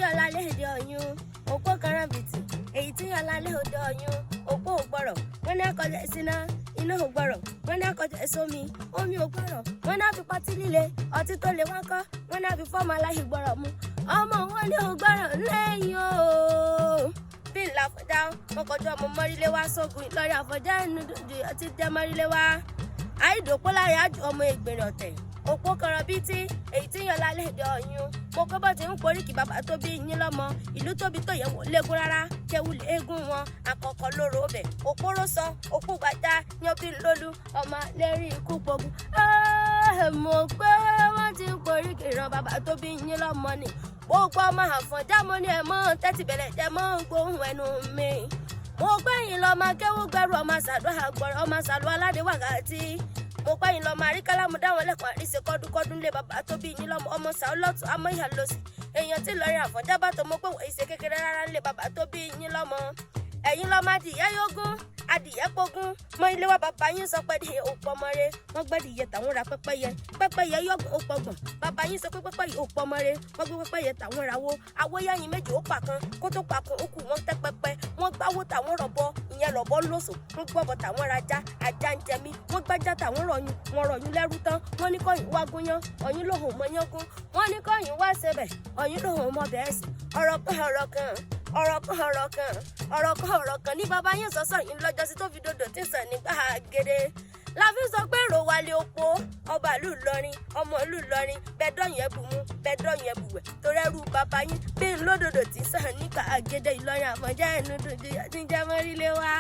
yọ lálẹ́ èdè ọ̀yún òpó karambìtì èyí tí yọ lálẹ́ òde ọ̀yún òpó ògbọ̀rọ̀ wọ́n ní akọjá síná iná ògbọ̀rọ̀ wọ́n ní akọjá sómi omi ògbọ̀rọ̀ wọ́n ní àfi pátí líle ọtí tó lè wọ́n kọ́ wọ́n ní àfi fọ́ọ̀mù aláìgbọ̀rọ̀ mu ọmọ wọn ní ògbọ̀rọ̀ lẹ́yìn o. bí ńlá Àfọ̀njá wọn kọjú ọmọ mọ́rílé wá sógun Ìlọrin Àfọ̀njá ẹnu dùdù ọtí jẹ́ mọ́rílé wá àìdòpó láyé àjù ọmọ Ègbèrè ọ̀tẹ̀ òpó karambìtì èyí tí yàn lálẹ́ èdè ọ̀yún mo kọ́ bọ́ ti ń poríkì bàbá tó bí yín lọ́mọ ìlú tóbi tó yẹ wò léegun rárá kéwu léegun wọn àkọ́kọ́ lóró ọbẹ̀ òpóró sọ òkú gbàjá yan bí lólú ọmọ lérí ikú pogun. mo pé wọ́n ti ń poríkì ran bàbá tó bí yín lọ́mọ ni gbogbo ọmọ Àfọ̀njá mo ní ẹ̀ mọ́ tẹ́tí bẹ̀rẹ̀ jẹ́ mọ́ gbóhùn ẹnu mi. mo gbẹ̀yìn lọ́mọ kéwú gbẹ́rù ọmọ sàdúrà àgbọ̀rọ̀ ọmọ sàlùwà aládé wákàtí mo pẹ́yìn lọ́mọ àríkálámù dáwọn lẹ́kọ̀ọ́ àríṣe kọ́dúnkọ́dún lé bàbá tó bí yín lọ́mọ ọmọ sàólọ́tù amóyà lọ́sì èèyàn tí Ìlọrin Àfọ̀njá bá tó mo pé wọ́n ìṣe kékeré rárá lé bàbá tó bí yín lọ́mọ ẹ̀yin lọ́mọ adìyẹ yógún adìyẹ pógún mọ ilé wa bàbá yín sọ pé di òpó ọmọre wọn gbẹdìyẹ tàwọn ra pẹ́pẹ́yẹ yọgbọn ó pọgbọn bàbá yín sọ pé pẹ́pẹ́yẹ òpó ọmọre wọn gbé pẹ́pẹ́yẹ tàwọn rawó awóyáyìn méjì ó pàkan kó tó pàkan ó kù wọn tẹ́ pẹ́pẹ́ wọn gbáwó tàwọn rọ̀bọ ìyẹn rọ̀bọ lóṣò wọn gbọbọ tàwọn rajá ajá ń jẹmí wọn gbájá tàwọn rọyún lẹ́rú tán wọn ní kọyìn wá gúnyán ọyún lòun mọ yán gún wọn ní kọyìn wá sebẹ̀ ọyún lòun mọ bẹ́ẹ̀ sí ọ̀rọ̀ kan ní bàbá yín sọ́sọ́ yìí lọ́jọ́sí tó fi dòdò tí sàn nígbà gèdè láfi sọ pé èrò wálé opó ọba ìlú Ìlọrin ọmọ ìlú Ìlọrin bẹ́ẹ̀dọ̀yìn ẹ̀bù mú bẹ́ẹ̀dọ̀yìn ẹ̀bù wẹ̀ torí ẹrú bàbá yín bí ń lódòdò tí sàn nígbà gèdè Ìlọrin Àfọ̀njá ẹnu dòdò tí ń jẹ́ mọ́rílé wá.